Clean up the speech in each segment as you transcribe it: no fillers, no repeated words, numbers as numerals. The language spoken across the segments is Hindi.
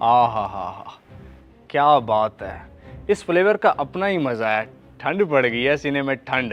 आ हा, क्या बात है। इस फ्लेवर का अपना ही मजा है। ठंड पड़ गई है सीने में, ठंड।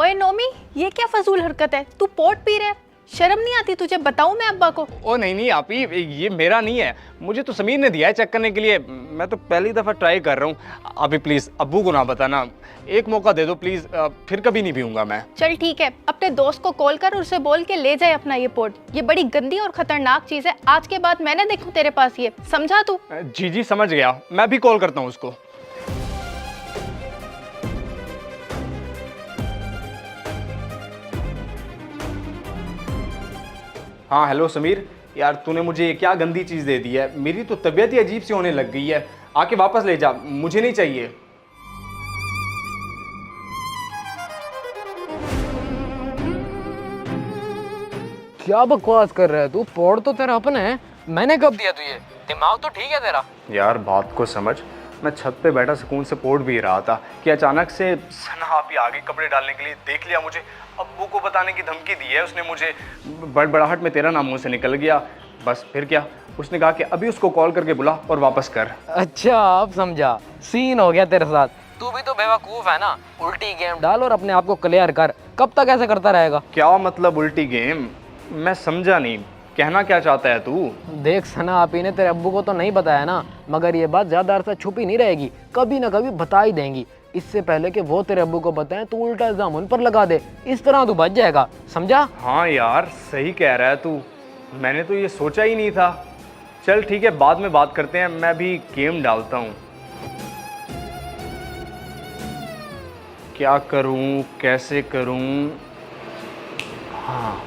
ओए नोमी, ये क्या फजूल हरकत है? तू पोट पी रहा है, शर्म नहीं आती तुझे? बताऊं मैं अब्बा को? ओ नहीं आप ही, ये मेरा नहीं है, मुझे तो समीर ने दिया है चेक करने के लिए। मैं तो पहली दफा ट्राई कर रहा हूँ। अभी प्लीज अब्बू को ना बताना, एक मौका दे दो प्लीज, फिर कभी नहीं पीऊंगा मैं। चल ठीक है, अपने दोस्त को कॉल कर और उसे बोल के ले जाए अपना ये पोट। ये बड़ी गंदी और खतरनाक चीज है, आज के बाद मैं ना देखूं तेरे पास ये, समझा तू? जी समझ गया, मैं भी कॉल करता हूँ उसको। हाँ हेलो समीर, यार तूने मुझे ये क्या गंदी चीज़ दे दी है। मेरी तो तबीयत ही अजीब सी होने लग गई है। आके वापस ले जा, मुझे नहीं चाहिए। क्या बकवास कर रहा है तू? पोर्ट तो तेरा अपना है, मैंने कब दिया तुझे? दिमाग तो ठीक है तेरा? यार बात को समझ। मैं छत पे बैठा सुकून से पोर्ट भी रहा था कि अचानक से सना आप ही आ गई कपड़े डालने के लिए। देख लिया मुझे, अब्बू को बताने की धमकी दी है उसने मुझे। बड़बड़ाहट में तेरा नाम मुंह से निकल गया। बस फिर क्या, उसने कहा कि अभी उसको कॉल करके बुला और वापस कर। अच्छा अब समझा, सीन हो गया तेरे साथ। तू भी तो बेवकूफ है ना, उल्टी गेम डाल और अपने आप को क्लियर कर। कब तक ऐसे करता रहेगा? क्या मतलब उल्टी गेम? मैं समझा नहीं, कहना क्या चाहता है तू? देख सना आपी ने तेरे अब्बू को तो नहीं बताया ना, मगर ये बात ज्यादा अरसा छुपी नहीं रहेगी, कभी ना कभी बता ही देंगी। इससे पहले कि वो तेरे अब्बू को बताएं तू उल्टा इल्जाम उन पर लगा दे, इस तरह तू बच जाएगा, समझा? हाँ यार सही कह रहा है तू, मैंने तो ये सोचा ही नहीं था। चल ठीक है, बाद में बात करते हैं, मैं भी गेम डालता हूँ। क्या करूँ, कैसे करूँ? हाँ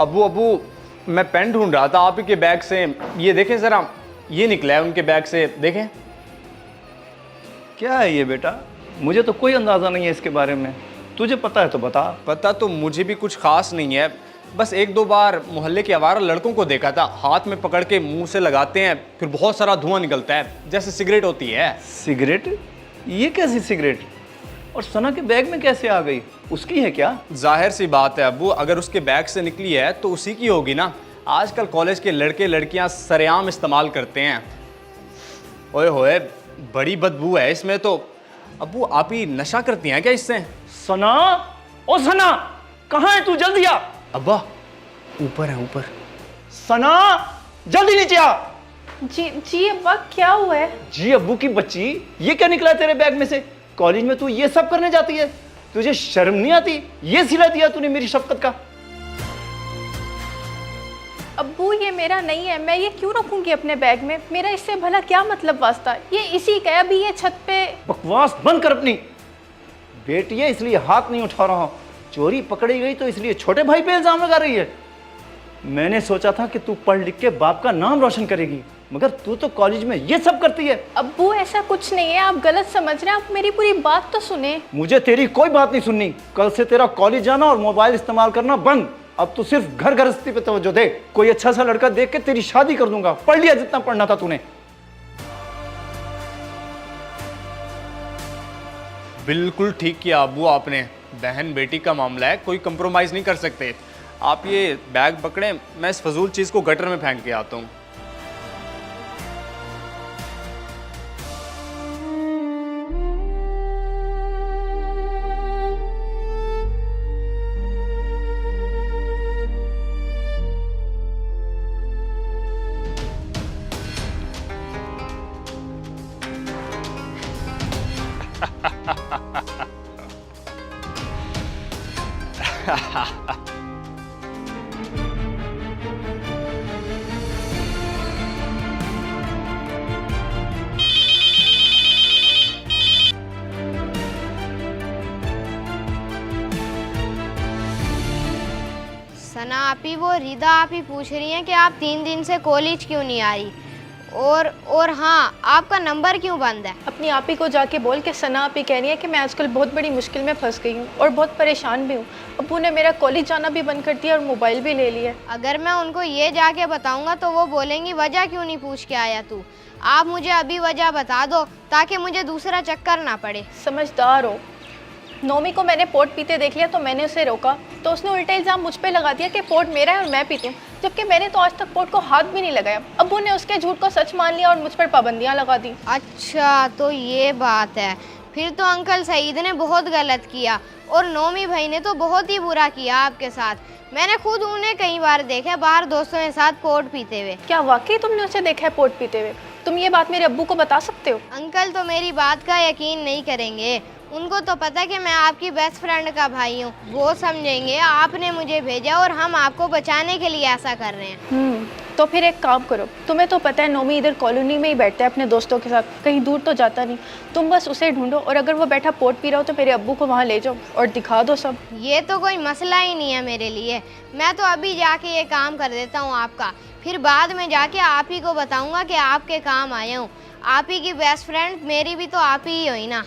अब्बू अब्बू, मैं पेन ढूंढ रहा था आप ही के बैग से। ये देखें ज़रा, ये निकला है उनके बैग से, देखें। क्या है ये बेटा? मुझे तो कोई अंदाज़ा नहीं है इसके बारे में, तुझे पता है तो बता। पता तो मुझे भी कुछ खास नहीं है, बस एक दो बार मोहल्ले के आवारा लड़कों को देखा था, हाथ में पकड़ के मुंह से लगाते हैं, फिर बहुत सारा धुआं निकलता है, जैसे सिगरेट होती है। सिगरेट? ये कैसी सिगरेट? और सना के बैग में कैसे आ गई? उसकी है क्या? जाहिर सी बात है अब्बू, अगर उसके बैग से निकली है तो उसी की होगी ना। आजकल कॉलेज के लड़के लड़कियां सरेआम इस्तेमाल करते हैं। ओए होए, बड़ी बदबू है इसमें तो। अब्बू आप ही नशा करती हैं क्या इससे? सना, ओ सना, कहाँ है तू? जल्दी आ। अब्बा ऊपर है, ऊपर। सना जल्दी नीचे आ। जी अब्बा, क्या हुआ है? जी अब्बू की बच्ची, ये क्या निकला तेरे बैग में से? कॉलेज में तू ये सब करने जाती है? तुझे शर्म नहीं आती? ये सिला दिया तूने मेरी शफकत का। अब्बू ये मेरा नहीं है, मैं ये क्यों रखूंगी अपने बैग में? मेरा इससे भला क्या मतलब वास्ता? ये इसी का है, अभी ये छत पे। बकवास बंद कर अपनी। बेटी है इसलिए हाथ नहीं उठा रहा हूं, चोरी पकड़ी गई तो इसलिए छोटे भाई पे इल्जाम लगा रही है। मैंने सोचा था कि तू पढ़ लिख के बाप का नाम रोशन करेगी, मगर तू तो कॉलेज में ये सब करती है। अब्बू ऐसा कुछ नहीं है, आप गलत समझ रहे हैं, आप मेरी पूरी बात तो सुने। मुझे तेरी कोई बात नहीं सुननी। कल से तेरा कॉलेज जाना और मोबाइल इस्तेमाल करना बंद। अब तू सिर्फ घर गृहस्थी पे तवज्जो दे। कोई अच्छा सा लड़का देख के तेरी शादी कर दूंगा। पढ़ लिया जितना पढ़ना था तूने। बिल्कुल ठीक किया अब्बू आपने, बहन बेटी का मामला है, कोई कंप्रोमाइज़ नहीं कर सकते। आप ये बैग पकड़ें, मैं इस फजूल चीज़ को गटर में फेंक के आता हूँ। सना आपी, वो रिदा आपी पूछ रही हैं कि आप 3 दिन से कॉलेज क्यों नहीं आ रही, और हाँ, आपका नंबर क्यों बंद है। अपनी आपी को जाके बोल के सना आपी कह रही है कि मैं आजकल बहुत बड़ी मुश्किल में फंस गई हूँ और बहुत परेशान भी हूँ। अब्बू ने मेरा कॉलेज जाना भी बंद कर दिया और मोबाइल भी ले लिया। अगर मैं उनको ये जाके बताऊंगा तो वो बोलेंगी वजह क्यों नहीं पूछ के आया तू। आप मुझे अभी वजह बता दो ताकि मुझे दूसरा चक्कर ना पड़े। समझदार हो। नोमी को मैंने पोर्ट पीते देख लिया तो मैंने उसे रोका, तो उसने उल्टा इल्ज़ाम मुझ पे लगा दिया कि पोर्ट मेरा है और मैं पीती हूँ, जबकि मैंने तो आज तक पोर्ट को हाथ भी नहीं लगाया। अब्बू ने उसके झूठ को सच मान लिया और मुझ पर पाबंदियाँ लगा दी। अच्छा, तो ये बात है। फिर तो अंकल सईद ने बहुत गलत किया और नोमी भाई ने तो बहुत ही बुरा किया आपके साथ। मैंने खुद उन्हें कई बार देखा बाहर दोस्तों के साथ पोर्ट पीते हुए। क्या वाकई तुमने उसे देखा है पोर्ट पीते हुए? तुम ये बात मेरे अब्बू को बता सकते हो? अंकल तो मेरी बात का यकीन नहीं करेंगे। उनको तो पता कि मैं आपकी बेस्ट फ्रेंड का भाई हूँ। वो समझेंगे आपने मुझे भेजा और हम आपको बचाने के लिए ऐसा कर रहे हैं। तो फिर एक काम करो, तुम्हें तो पता है नोमी इधर कॉलोनी में ही बैठता है अपने दोस्तों के साथ, कहीं दूर तो जाता नहीं। तुम बस उसे ढूंढो और अगर वो बैठा पोर्ट पी रहा हो तो मेरे अब्बू को वहाँ ले जाओ और दिखा दो सब। ये तो कोई मसला ही नहीं है मेरे लिए। मैं तो अभी जाके ये काम कर देता हूँ आपका, फिर बाद में जाके आप ही को बताऊँगा कि आपके काम आया हूँ। आप ही की बेस्ट फ्रेंड मेरी भी तो आप ही हुई ना।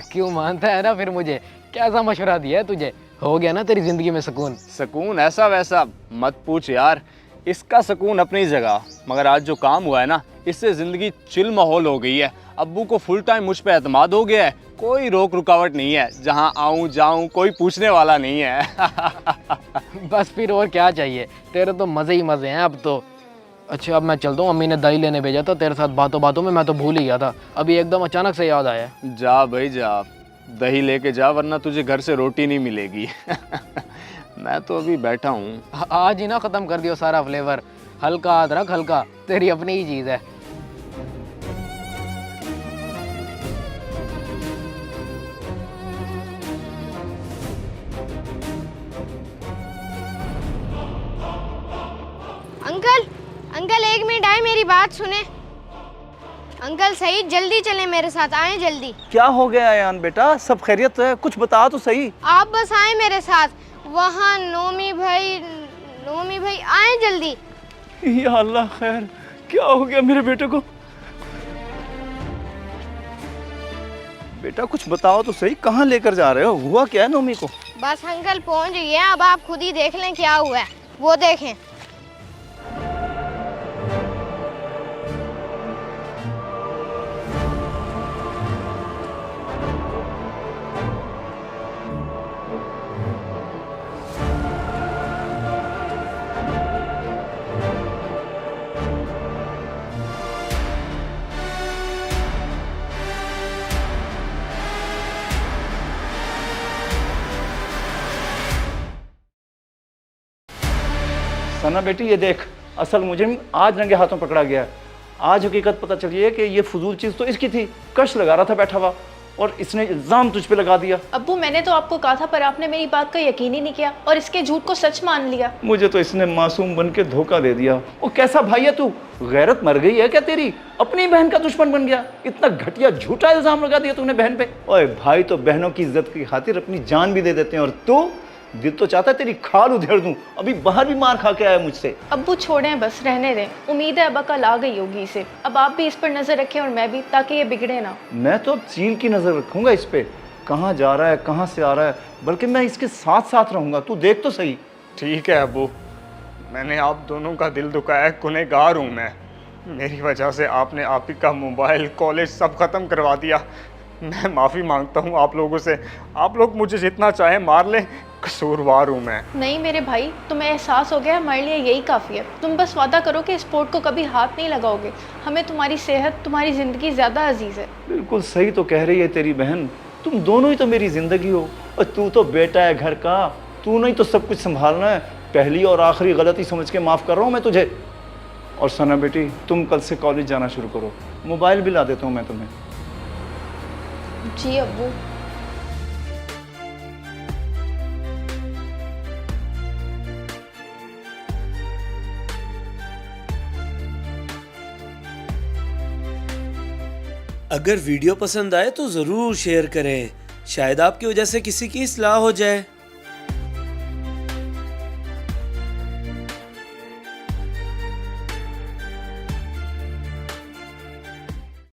क्यों मानता है ना फिर मुझे? कैसा मशवरा दिया है तुझे? हो गया ना तेरी जिंदगी में सुकून? सुकून ऐसा वैसा मत पूछ यार, इसका सुकून अपनी जगह, मगर आज जो काम हुआ है ना, इससे ज़िंदगी चिल माहौल हो गई है। अब्बू को फुल टाइम मुझ पे एतमाद हो गया है, कोई रोक रुकावट नहीं है, जहाँ आऊँ जाऊँ कोई पूछने वाला नहीं है। बस फिर और क्या चाहिए, तेरे तो मज़े ही मज़े हैं अब तो। अच्छा अब मैं चलता हूँ, अम्मी ने दही लेने भेजा था, तेरे साथ बातों बातों में मैं तो भूल ही गया था, अभी एकदम अचानक से याद आया। जा भाई जा, दही लेके जा वरना तुझे घर से रोटी नहीं मिलेगी। मैं तो अभी बैठा हूँ। आज ही ना ख़त्म कर दियो सारा फ्लेवर, हल्का अदरक हल्का, तेरी अपनी ही चीज़ है। अंकल अंकल एक मिनट आए, मेरी बात सुने। अंकल सईद जल्दी चलें मेरे साथ, आए जल्दी। क्या हो गया यान बेटा, सब खैरियत है? कुछ बता तो सही। आप बस आए मेरे साथ, वहाँ नोमी भाई आए जल्दी। या अल्लाह खैर, क्या हो गया मेरे बेटे को? बेटा कुछ बताओ तो सही, कहाँ लेकर जा रहे हो? हुआ क्या है नोमी को? बस अंकल पहुँच गए हैं, अब आप खुद ही देख लें क्या हुआ है। वो देखें। सना बेटी ये देख, असल मुजरिम आज रंगे हाथों पकड़ा गया है। आज हकीकत पता चली है कि ये फजूल चीज़ तो इसकी थी, कश लगा रहा था बैठा हुआ और इसने इल्ज़ाम तुझ पे लगा दिया। अब्बू मैंने तो आपको कहा था पर आपने मेरी बात का यकीन ही नहीं किया और इसके झूठ को सच मान लिया। मुझे तो इसने मासूम बन के धोखा दे दिया। वो कैसा भाई है तू? गैरत मर गई है क्या तेरी? अपनी बहन का दुश्मन बन गया, इतना घटिया झूठा इल्ज़ाम लगा दिया तूने बहन पे। ओए भाई तो बहनों की इज्जत की खातिर अपनी जान भी दे देते हैं, और तू दिल तो चाहता है तेरी खाल उधेड़ दूं। अभी बाहर भी मार खा के आया मुझसे। अब्बू छोड़ें, बस रहने दें। उम्मीद है अब अकल आ गई होगी इसे। अब आप भी इस पर नजर रखें और मैं भी, ताकि ये बिगड़े ना। मैं तो अब चील की नजर रखूंगा इस पे, कहाँ जा रहा है कहाँ से आ रहा है, बल्कि मैं इसके साथ साथ रहूंगा। तू देख तो सही। ठीक है अब्बू, मैंने आप दोनों का दिल दुखाया, गुनहगार हूँ मैं। मेरी वजह से आपने आप ही का मोबाइल, कॉलेज सब ख़त्म करवा दिया। मैं माफ़ी मांगता हूँ आप लोगों से। आप लोग मुझे जितना चाहे मार लें, कसूरवार हूँ मैं। नहीं मेरे भाई, तुम्हें एहसास हो गया, हमारे लिए यही काफ़ी है। तुम बस वादा करो कि स्पोर्ट को कभी हाथ नहीं लगाओगे। हमें तुम्हारी सेहत, तुम्हारी ज़िंदगी ज़्यादा अजीज़ है। बिल्कुल सही तो कह रही है तेरी बहन, तुम दोनों ही तो मेरी ज़िंदगी हो, और तू तो बेटा है घर का, तू नहीं तो सब कुछ संभालना है। पहली और आखिरी गलती समझ के माफ़ कर रहा हूँ मैं तुझे। और सना बेटी, तुम कल से कॉलेज जाना शुरू करो, मोबाइल भी ला देता हूँ मैं तुम्हें। जी अब्बू। अगर वीडियो पसंद आए तो ज़रूर शेयर करें, शायद आपकी वजह से किसी की इस्लाह हो जाए।